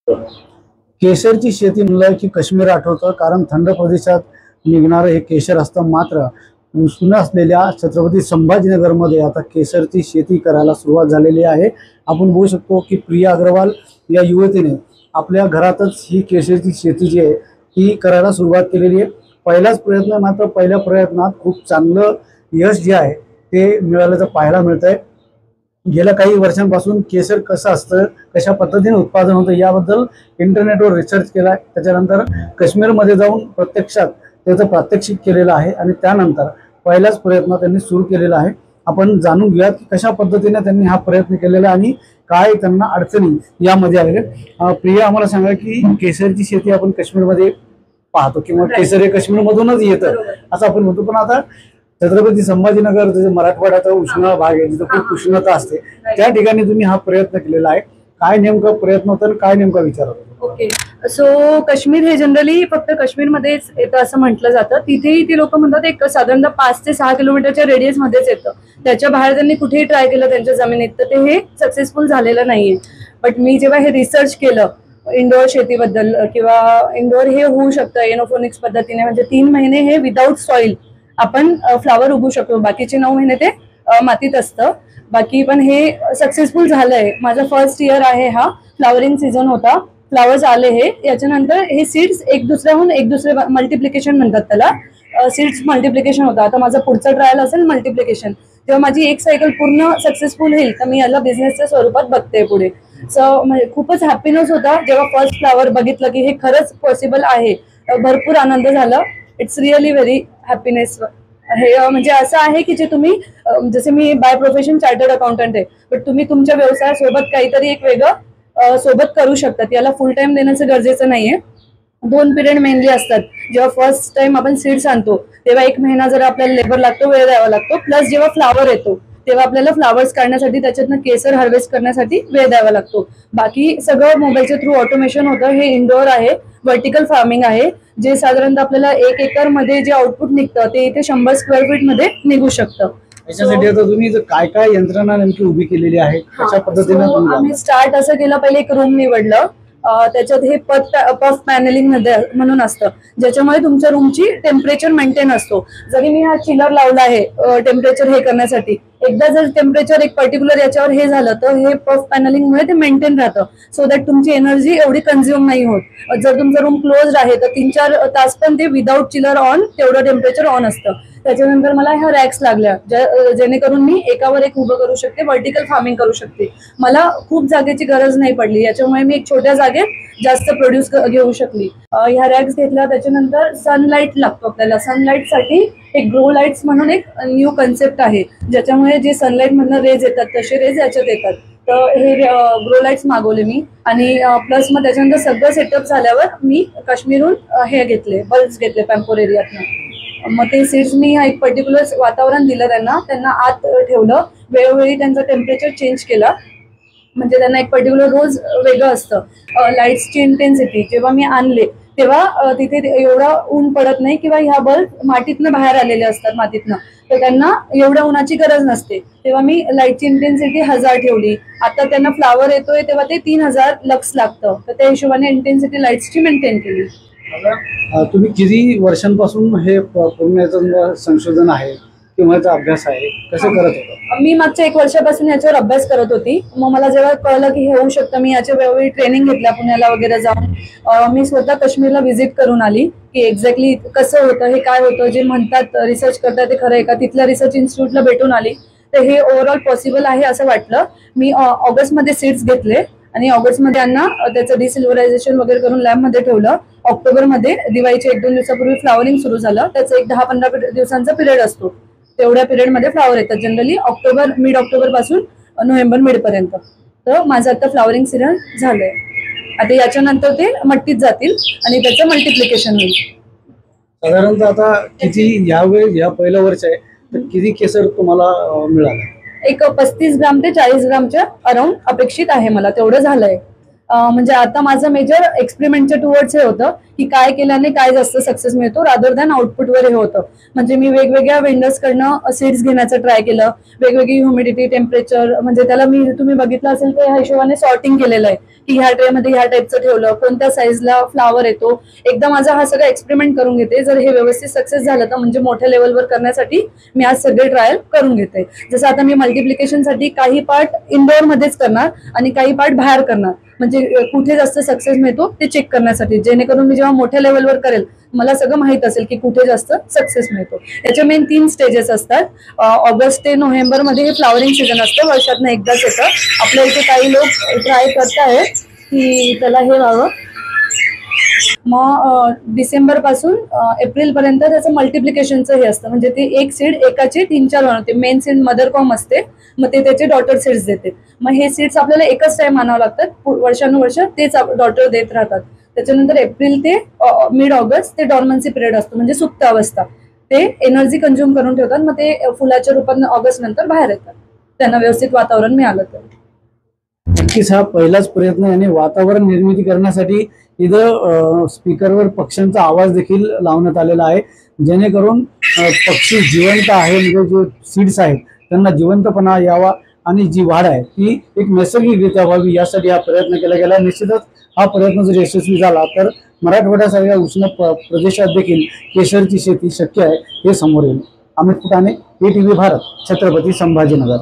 केशरची शेती म्हणलं की काश्मीर आठवतं, कारण थंड प्रदेशात निघणारं हे केशर असतं. मात्र उष्ण असलेल्या छत्रपती संभाजीनगरमध्ये आता केशरची शेती करायला सुरुवात झालेली आहे. आपण बघू शकतो की प्रिया अग्रवाल या युवतीने आपल्या घरातच ही केशरची शेती जी आहे ती करायला सुरुवात केलेली आहे. पहिलाच प्रयत्न, मात्र पहिल्या प्रयत्नात खूप चांगलं यश जे आहे ते मिळाल्याचं पाहायला मिळतंय. गेल्या काही वर्षांपासून केशर कसं असतं, कशा पद्धतीने उत्पादन होतं याबद्दल इंटरनेटवर रिसर्च केला. त्याच्यानंतर काश्मीरमध्ये जाऊन प्रत्यक्षात त्याचं प्रात्यक्षिक केलेलं आहे आणि त्यानंतर पहिलाच प्रयत्न त्यांनी सुरू केलेला आहे. आपण जाणून घेऊयात की कशा पद्धतीने त्यांनी हा प्रयत्न केलेला आणि काय त्यांना अडचणी यामध्ये आलेल्या. प्रिया, आम्हाला सांगा की केशरची शेती आपण काश्मीरमध्ये पाहतो किंवा केसर हे काश्मीरमधूनच येतं असं आपण म्हणतो, पण आता छत्रपती संभाजीनगर जे मराठवाड्याचा उष्ण भाग आहे, जिथे खूप उष्णता असते, त्या ठिकाणी तुम्ही हा प्रयत्न केलेला आहे. काय नेमका प्रयत्न होता आणि काय नेमका विचार होता? ओके, सो काश्मीर हे जनरली फक्त काश्मीरमध्येच येतं असं म्हटलं जातं. तिथेही ती लोक म्हणतात एक साधारणतः 5 ते 6 किलोमीटरच्या रेडियस मध्येच येतं. त्याच्या बाहेर त्यांनी कुठेही ट्राय केलं त्यांच्या जमिनीत तर ते हे सक्सेसफुल झालेलं नाहीये. बट मी जेव्हा हे रिसर्च केलं इंडोर शेतीबद्दल किंवा इंडोर हे होऊ शकतं एनोफोनिक्स पद्धतीने, म्हणजे 3 महिने हे विदाऊट सॉइल आपण फ्लावर उगवू शकतो. बाकीचे 9 महिने ते मातीत असतं. बाकी पण हे सक्सेसफुल झालंय. माझा फर्स्ट इयर आहे हा. फ्लावरिंग सीझन होता, फ्लावर्स आले हे. याच्यानंतर हे सीड्स एक दुसरे मल्टिप्लिकेशन म्हणतात त्याला, सीड्स मल्टिप्लिकेशन होतं. आता माझा पुढचा ट्रायल असेल मल्टिप्लिकेशन. जेव्हा माझी एक सायकल पूर्ण सक्सेसफुल होईल तर मी याला बिझनेसच्या स्वरूपात बघते पुढे. सो म्हणजे खूपच हॅपीनेस होता जेव्हा फर्स्ट फ्लावर बघितलं की हे खरंच पॉसिबल आहे. भरपूर आनंद झाला. It's really very happiness. हे म्हणजे असं आहे की जे तुम्ही, जसे मी बाय प्रोफेशन चार्टर्ड अकाउंटंट आहे, बट तुम्ही तुमच्या व्यवसायासोबत काहीतरी एक वेगळं सोबत करू शकतात. याला फुल टाइम देण्याचं गरजेचं नाहीये. 2 पिरियड मेनली असतात. जेव्हा फर्स्ट टाइम आपण सीड्स आणतो तेव्हा 1 महिना जर आपल्याला लेबर लागतो, वेळ द्यावा लागतो. प्लस जेव्हा फ्लावर येतो तेव्हा आपल्याला फ्लावर्स काढण्यासाठी, त्याच्यातनं केसर हार्वेस्ट करण्यासाठी वेळ द्यावा लागतो. बाकी सगळं मोबाईलच्या थ्रू ऑटोमेशन होतं. हे इंडोर आहे, व्हर्टिकल फार्मिंग आहे, जे साधारणतः आपल्याला 1 एकर मध्ये जे आउटपुट निघतं ते इथे 100 स्क्वेअर फीट मध्ये निघू शकतं. याच्यासाठी आता तुम्ही काय काय यंत्रणा नेमकी उभी केलेली आहे, कशा पद्धतीने आम्ही स्टार्ट असं केलं, पहिले एक रूम निवडलं. त्याच्यात हे पफ पॅनलिंग मध्ये म्हणून असतं, ज्याच्यामुळे तुमच्या रूमची टेम्परेचर मेंटेन असतो. जरी मी हा चिलर लावला आहे टेम्परेचर हे करण्यासाठी, एकदा जर टेम्परेचर एक पर्टिक्युलर याच्यावर हे झालं तर हे पफ पॅनलिंग मुळे ते मेंटेन राहतं, सो दॅट तुमची एनर्जी एवढी कन्झ्युम नाही होत. जर तुमचा रूम क्लोज आहे तर 3-4 तास पण ते विदाऊट चिलर ऑन तेवढं टेम्परेचर ऑन असतं. त्याच्यानंतर मला ह्या रॅक्स लागल्या, जेणेकरून मी एकावर एक उभं करू शकते, व्हर्टिकल फार्मिंग करू शकते. मला खूप जागेची गरज नाही पडली, याच्यामुळे मी एक छोट्या जागेत जास्त प्रोड्यूस घेऊ शकली. ह्या रॅक्स घेतल्या. त्याच्यानंतर सनलाईट लागतो आपल्याला. सनलाईटसाठी एक ग्रो लाईट्स म्हणून एक न्यू कन्सेप्ट आहे, ज्याच्यामुळे जे सनलाईट मधनं रेज येतात तसे रेज याच्यात येतात. तर हे ग्रो लाईट्स मागवले मी. आणि प्लस मग त्याच्यानंतर सगळं सेटअप झाल्यावर मी काश्मीरहून हे घेतले, बल्ब्स घेतले पॅम्पोर एरियातनं. मग ते सीड्स मी एक पर्टिक्युलर वातावरण दिलं त्यांना आत ठेवलं. वेळोवेळी त्यांचं टेम्परेचर चेंज केला, म्हणजे त्यांना एक पर्टिक्युलर रोज वेगळं असतं. लाईट्सची इंटेन्सिटी जेव्हा मी आणले तेव्हा तिथे एवढा ऊन पडत नाही, किंवा ह्या बल्ब मातीतनं बाहेर आलेले असतात मातीतनं, तर त्यांना एवढ्या उन्हाची गरज नसते. तेव्हा मी लाईटची इंटेन्सिटी 1000 ठेवली. आता त्यांना फ्लावर येतोय तेव्हा ते 3000 लक्स लागतं, तर त्या हिशोबाने इंटेन्सिटी लाईट्सची मेंटेन केली. तुम्ही किती वर्षांपासून हे पूर्ण याचं संशोधन आहे किंवा याचा अभ्यास आहे, कसं करत होता? मी मागच्या 1 वर्षापासून याच्यावर अभ्यास करत होती. मग मला जेव्हा कळलं की हे होऊ शकतं, मी याच्या वेळोवेळी ट्रेनिंग घेतल्या पुण्याला वगैरे जाऊन. मी स्वतः काश्मीरला व्हिजिट करून आली की एक्झॅक्टली कसं होतं, हे काय होतं, जे म्हणतात रिसर्च करतात ते खरं आहे का. तिथल्या रिसर्च इन्स्टिट्यूटला भेटून आली, तर हे ओव्हरऑल पॉसिबल आहे असं वाटलं. मी ऑगस्टमध्ये सीड्स घेतले आणि ऑगस्टमध्ये यांना त्याचं डिसिल्व्हरायझेशन वगैरे करून लॅबमध्ये ठेवलं. ऑक्टोबरमध्ये दिवाळीच्या 1-2 दिवसापूर्वी फ्लावरिंग सुरू झालं. त्याचं एक 10-15 दिवसांचा पिरियड असतो. तेवढ्या पिरियडमध्ये फ्लावर येतात जनरली मिड ऑक्टोबर पासून नोव्हेंबर मिड पर्यंत. तर माझं आता फ्लावरिंग सीझन झालंय. आता याच्यानंतर ते मट्टीत जातील आणि त्याचं मल्टिप्लिकेशन होईल. साधारणतः आता किती यावेळी या पहिलं वर्ष आहे तर किती केसर तुम्हाला मिळालं? एक 35 ग्राम ते 40 ग्रामच्या अराउंड अपेक्षित आहे मला, तेवढं झालंय. म्हणजे आता माझं मेजर एक्सपेरिमेंटच्या टुवर्ड्स हे होतं की काय केल्याने काय जास्त सक्सेस मिळतो रादर दॅन आउटपुटवर हे होतं. म्हणजे मी वेगवेगळ्या वेंडर्सकडनं सीड्स घेण्याचं ट्राय केलं, वेगवेगळी ह्युमिडिटी, टेम्परेचर, म्हणजे त्याला तुम्ही बघितलं असेल तर ह्या हिशोबाने सॉर्टिंग केलेलं आहे की ह्या ट्रेमध्ये ह्या टाईपचं ठेवलं, कोणत्या साईजला फ्लावर येतो. एकदा माझा हा सगळं एक्सपेरिमेंट करून घेते. जर हे व्यवस्थित सक्सेस झालं तर म्हणजे मोठ्या लेवलवर करण्यासाठी मी आज सगळे ट्रायल करून घेते. जसं आता मी मल्टिप्लिकेशनसाठी काही पार्ट इंडोअर मध्येच करणार आणि काही पार्ट बाहेर करणार, म्हणजे कुठे जास्त सक्सेस मिळतो ते चेक करण्यासाठी, जेणेकरून मी जेव्हा मोठ्या लेवलवर करेल मला सगळं माहित असेल की कुठे जास्त सक्सेस मिळतो. याचे मेन 3 स्टेजेस असतात. ऑगस्ट ते नोव्हेंबर मध्ये हे फ्लावरिंग सीझन असतं, वर्षातनं एकदाच येतं. आपल्या इथे काही लोक ट्राय करतायत की त्याला हे व्हावं. मग डिसेंबर पासून एप्रिल पर्यंत त्याचं मल्टिप्लिकेशनचं हे असतं, म्हणजे ते एक सीड एकाचे 3-4 बनवते. मेन सीड मदर कॉम असते, मग ते त्याचे डॉटर सीड्स देते. मग हे सीड्स आपल्याला एकच टाइम आणावं लागतात, वर्षानुवर्ष तेच डॉटर देत राहतात. त्याच्यानंतर एप्रिल ते मिड ऑगस्ट ते डॉर्मन्सी पिरियड असतो, म्हणजे सुप्त अवस्था. ते एनर्जी कंझ्युम करून ठेवतात, मग ते फुलाच्या रूपात ऑगस्ट नंतर बाहेर येतात, त्यांना व्यवस्थित वातावरण मिळालं तर. नक्कीच हा पहिलाच प्रयत्न आणि वातावरण निर्मिती करण्यासाठी इथं स्पीकरवर पक्ष्यांचा आवाज देखील लावण्यात आलेला आहे, जेणेकरून पक्षी जिवंत आहे, म्हणजे जे सीड्स आहेत त्यांना जिवंतपणा यावा आणि जी वाढ आहे ती एक नैसर्गिकरित्या व्हावी यासाठी हा प्रयत्न केला गेला. निश्चितच हा प्रयत्न जर यशस्वी झाला तर मराठवाड्यासारख्या उष्ण प्रदेशात देखील केशरची शेती शक्य आहे हे समोर येईल. अमित फुटाणे, ATV भारत, छत्रपती संभाजीनगर.